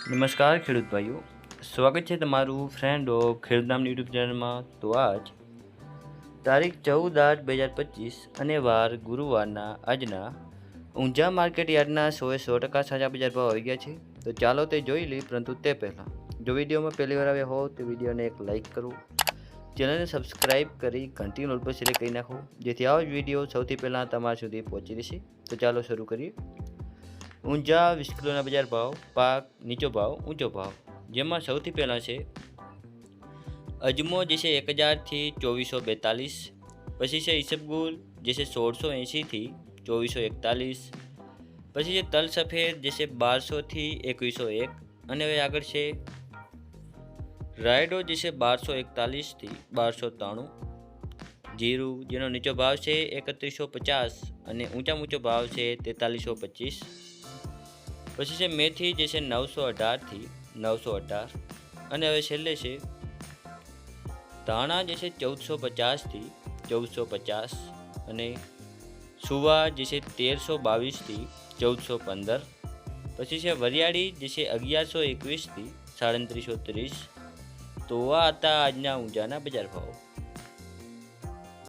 નમસ્કાર ખેડૂત ભાઈઓ, સ્વાગત છે તમારું ફ્રેન્ડ ઓફ ખેડૂત નામની યુટ્યુબ ચેનલમાં। તો આજ તારીખ 14/8/2025 અને વાર ગુરુવારના આજના ઊંઝા માર્કેટ યાર્ડના 100% સાચા બજાર ભાવ આવી ગયા છે। તો ચાલો તે જોઈ લઈએ, પરંતુ તે પહેલાં જો વિડીયોમાં પહેલી વાર આવ્યા હો તો વિડીયોને એક લાઇક કરો, ચેનલને સબસ્ક્રાઈબ કરી ઘંટી નોટ પર સિલેક્ટ કરી નાખો, જેથી આવો જ વિડીયો સૌથી પહેલાં તમારા સુધી પહોંચી રહેશે। તો ચાલો શરૂ કરીએ। ઊંઝા 20 કિલોના બજાર ભાવ। પાક નીચો ભાવ ઊંચો ભાવ, જેમાં સૌથી પહેલાં છે અજમો જે છે 1000 થી 2442, પછી છે ઈસબગુલ જે છે 1680 થી 2441, પછી છે તલ સફેદ જે છે 1200 થી 2101, અને હવે આગળ છે રાયડો જે છે 1241 થી 1293, જીરું જેનો નીચો ભાવ છે 3150 અને ઊંચો ભાવ છે 4325, પછી છે મેથી જે છે 918 થી 918, અને હવે છેલ્લે છે ધાણા જે છે 1450 થી 1450, અને સુવા જે છે 1322 થી 1415, પછી છે વરિયાળી જે છે 1121 થી 3730। તો આ હતા આજના ઊંઝાના બજાર ભાવ।